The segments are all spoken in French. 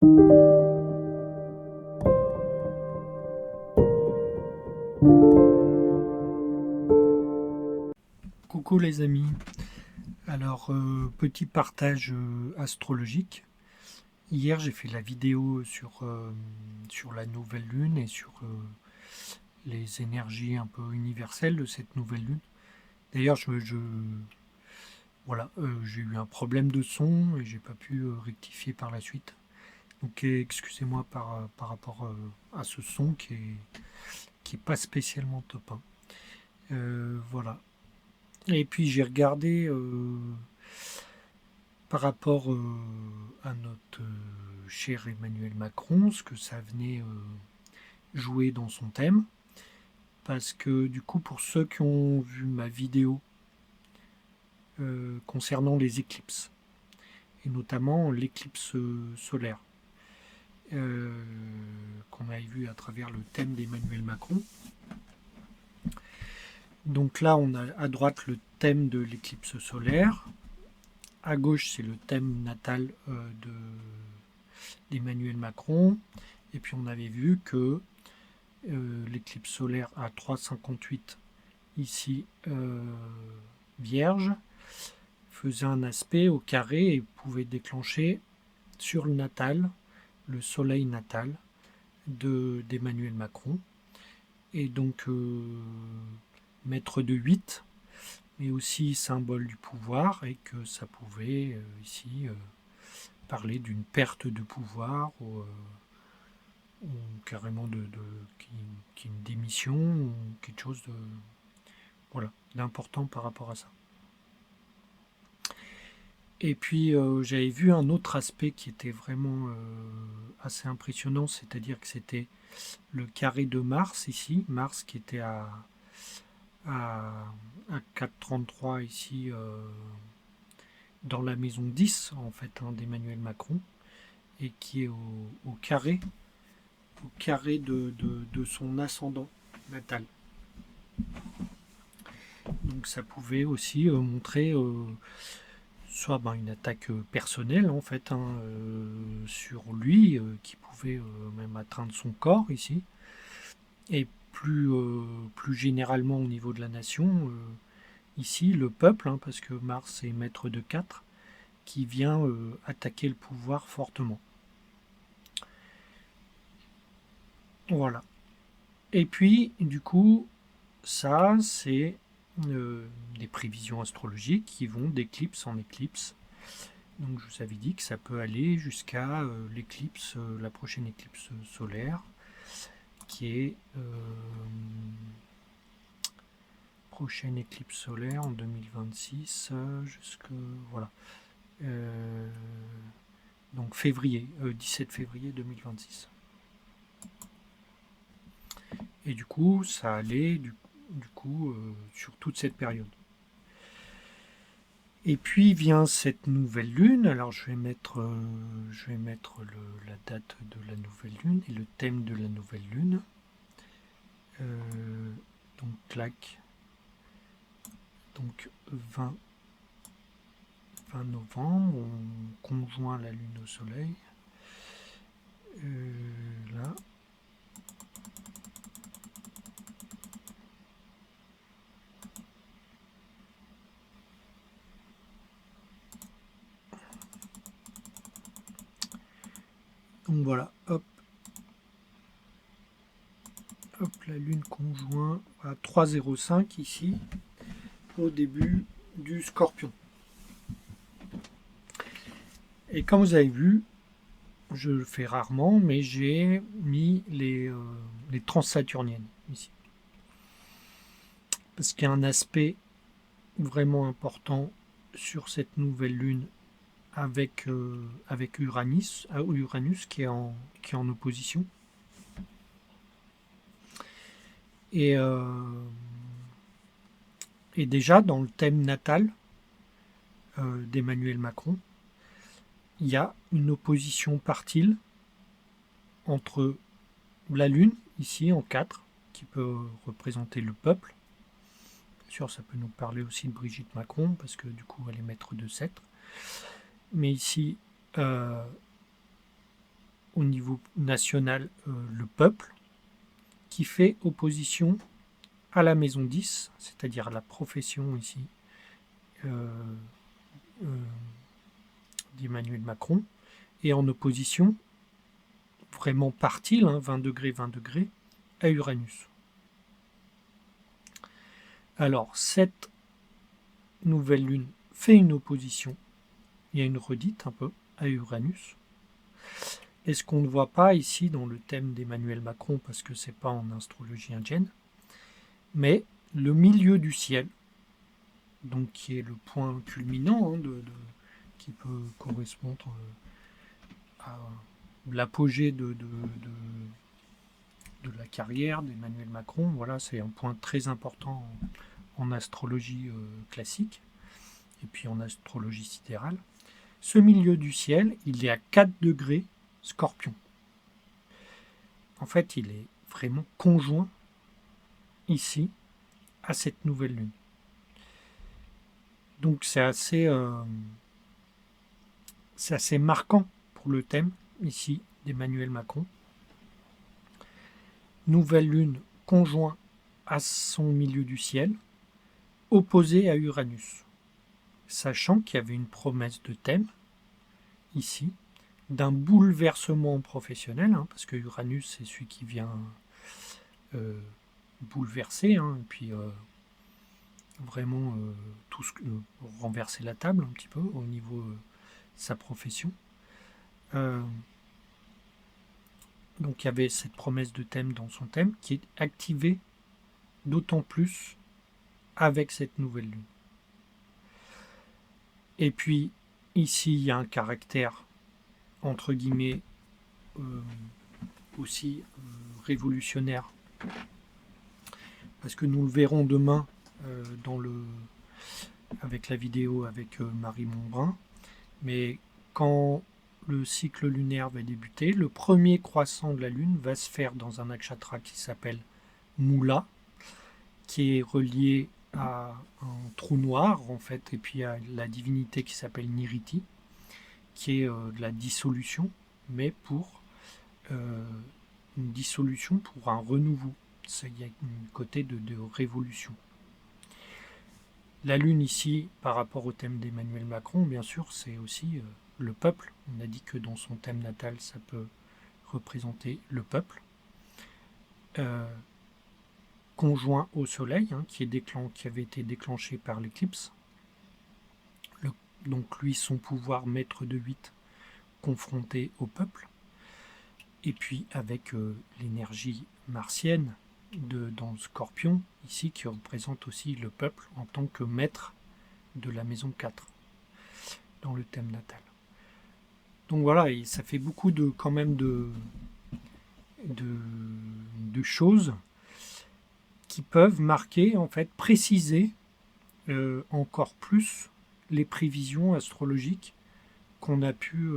Coucou les amis, alors petit partage astrologique. Hier j'ai fait la vidéo sur la nouvelle lune et sur les énergies un peu universelles de cette nouvelle lune. D'ailleurs voilà, j'ai eu un problème de son et j'ai pas pu rectifier par la suite. Donc excusez-moi par rapport à ce son qui est pas spécialement top, hein. Voilà. Et puis j'ai regardé par rapport à notre cher Emmanuel Macron, ce que ça venait jouer dans son thème. Parce que du coup, pour ceux qui ont vu ma vidéo concernant les éclipses, et notamment l'éclipse solaire, qu'on avait vu à travers le thème d'Emmanuel Macron. Donc là, on a à droite le thème de l'éclipse solaire. À gauche, c'est le thème natal d'Emmanuel Macron. Et puis on avait vu que l'éclipse solaire à 3,58 ici vierge faisait un aspect au carré et pouvait déclencher sur le natal, le soleil natal d'Emmanuel Macron. Et donc maître de 8, mais aussi symbole du pouvoir, et que ça pouvait ici parler d'une perte de pouvoir ou carrément qui est une démission ou quelque chose de voilà d'important par rapport à ça. Et puis j'avais vu un autre aspect qui était vraiment assez impressionnant, c'est-à-dire que c'était le carré de Mars ici, Mars qui était à 4,33 ici dans la maison 10 en fait hein, d'Emmanuel Macron, et qui est au carré de son ascendant natal. Donc ça pouvait aussi montrer soit une attaque personnelle en fait hein, sur lui qui pouvait même atteindre son corps ici, et plus généralement au niveau de la nation, ici le peuple, hein, parce que Mars est maître de 4, qui vient attaquer le pouvoir fortement. Voilà. Et puis du coup ça c'est des prévisions astrologiques qui vont d'éclipse en éclipse. Donc je vous avais dit que ça peut aller jusqu'à l'éclipse, la prochaine éclipse solaire, qui est prochaine éclipse solaire en 2026, jusque voilà. Donc février, 17 février 2026. Et du coup, ça allait du coup sur toute cette période. Et puis vient cette nouvelle lune. Alors je vais mettre la date de la nouvelle lune et le thème de la nouvelle lune. Donc clac. Donc 20 novembre, on conjoint la lune au soleil. Là. Donc voilà, hop, la lune conjoint à 3,05 ici, au début du Scorpion. Et comme vous avez vu, je le fais rarement, mais j'ai mis les transsaturniennes ici. Parce qu'il y a un aspect vraiment important sur cette nouvelle lune avec Uranus qui est en opposition. Et déjà, dans le thème natal d'Emmanuel Macron, il y a une opposition partile entre la Lune, ici en 4, qui peut représenter le peuple. Bien sûr, ça peut nous parler aussi de Brigitte Macron, parce que du coup, elle est maître de 7. Mais ici, au niveau national le peuple, qui fait opposition à la maison 10, c'est-à-dire à la profession ici d'Emmanuel Macron, et en opposition, vraiment partie, 20 degrés, 20 degrés, à Uranus. Alors, cette nouvelle lune fait une opposition, il y a une redite un peu, à Uranus. Et ce qu'on ne voit pas ici dans le thème d'Emmanuel Macron, parce que c'est pas en astrologie indienne, mais le milieu du ciel, donc qui est le point culminant qui peut correspondre à l'apogée de la carrière d'Emmanuel Macron. Voilà, c'est un point très important en astrologie classique et puis en astrologie sidérale. Ce milieu du ciel, il est à 4 degrés Scorpion. En fait, il est vraiment conjoint ici à cette nouvelle lune. Donc c'est assez marquant pour le thème ici d'Emmanuel Macron. Nouvelle lune conjoint à son milieu du ciel, opposé à Uranus. Sachant qu'il y avait une promesse de thème ici, d'un bouleversement professionnel, parce que Uranus c'est celui qui vient bouleverser, et puis vraiment tout renverser la table un petit peu au niveau de sa profession. Donc il y avait cette promesse de thème dans son thème qui est activée d'autant plus avec cette nouvelle lune. Et puis ici il y a un caractère entre guillemets aussi révolutionnaire, parce que nous le verrons demain avec la vidéo avec Marie Montbrun, mais quand le cycle lunaire va débuter, le premier croissant de la lune va se faire dans un nakshatra qui s'appelle Moula, qui est relié à un trou noir en fait, et puis à la divinité qui s'appelle Niriti, qui est de la dissolution, mais pour une dissolution pour un renouveau. Il y a un côté de révolution. La lune ici, par rapport au thème d'Emmanuel Macron, bien sûr, c'est aussi le peuple. On a dit que dans son thème natal, ça peut représenter le peuple. Conjoint au soleil, qui avait été déclenché par l'éclipse. Donc lui, son pouvoir maître de 8, confronté au peuple. Et puis avec l'énergie martienne dans le Scorpion, ici, qui représente aussi le peuple en tant que maître de la maison 4, dans le thème natal. Donc voilà, et ça fait beaucoup quand même de choses qui peuvent marquer, en fait, préciser encore plus les prévisions astrologiques qu'on a pu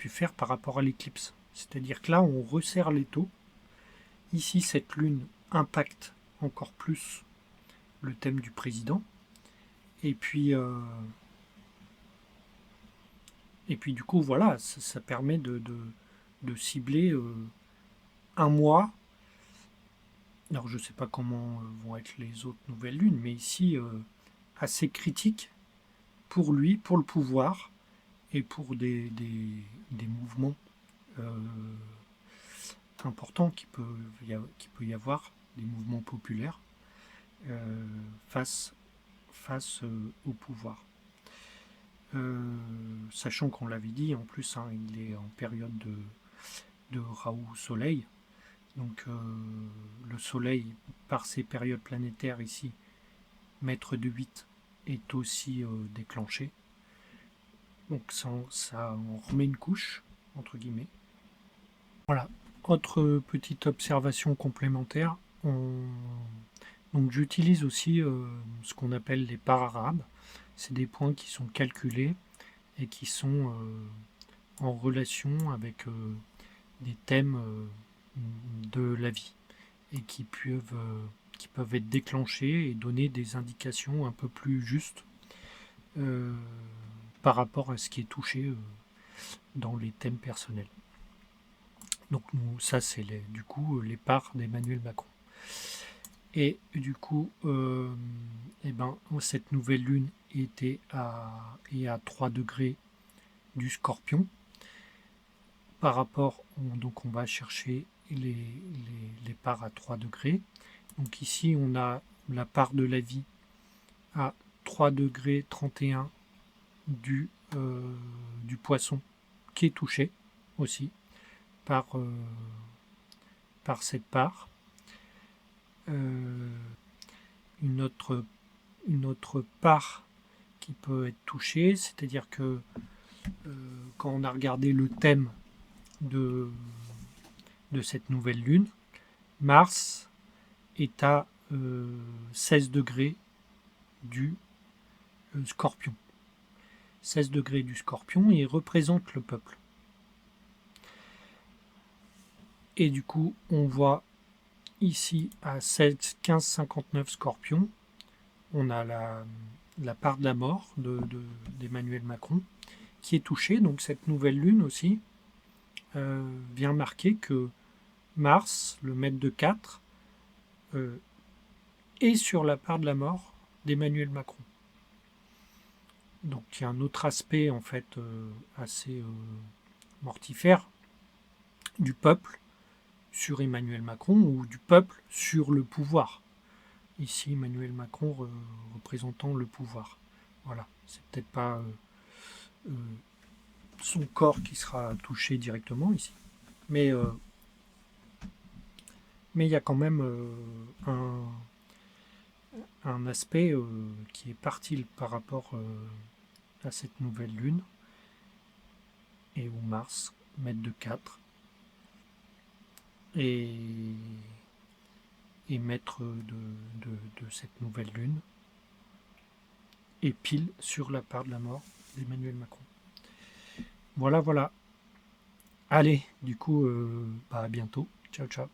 faire par rapport à l'éclipse. C'est-à-dire que là, on resserre l'étau. Ici, cette lune impacte encore plus le thème du président. Et puis du coup, voilà, ça permet de cibler un mois. Alors, je ne sais pas comment vont être les autres nouvelles lunes, mais ici, assez critique pour lui, pour le pouvoir, et pour des mouvements importants qui peut y avoir, des mouvements populaires face au pouvoir. Sachant qu'on l'avait dit, en plus, il est en période de Rahu Soleil. Donc le Soleil, par ses périodes planétaires ici, maître de 8, est aussi déclenché. Donc ça en remet une couche, entre guillemets. Voilà. Autre petite observation complémentaire, donc j'utilise aussi ce qu'on appelle les parts arabes. C'est des points qui sont calculés et qui sont en relation avec des thèmes de la vie et qui peuvent être déclenchés et donner des indications un peu plus justes par rapport à ce qui est touché dans les thèmes personnels. Donc ça c'est du coup les parts d'Emmanuel Macron. Et du coup, cette nouvelle lune est à 3 degrés du Scorpion. Par rapport, donc on va chercher les parts à 3 degrés. Donc ici, on a la part de la vie à 3 degrés 31 du poisson qui est touché aussi par cette part. Une autre part qui peut être touchée, c'est-à-dire que quand on a regardé le thème de cette nouvelle lune, Mars est à 16 degrés du Scorpion. 16 degrés du Scorpion et représente le peuple. Et du coup, on voit ici à 15,59 Scorpion, on a la part de la mort d'Emmanuel Macron qui est touchée. Donc cette nouvelle lune aussi vient marquer que Mars, le maître de 4, est sur la part de la mort d'Emmanuel Macron. Donc il y a un autre aspect en fait assez mortifère du peuple sur Emmanuel Macron ou du peuple sur le pouvoir. Ici, Emmanuel Macron représentant le pouvoir. Voilà, c'est peut-être pas son corps qui sera touché directement ici, mais il y a quand même un aspect qui est parti par rapport à cette nouvelle lune et où Mars, maître de 4, et maître de cette nouvelle lune et pile sur la part de la mort d'Emmanuel Macron. Voilà. Allez, du coup, à bientôt. Ciao, ciao.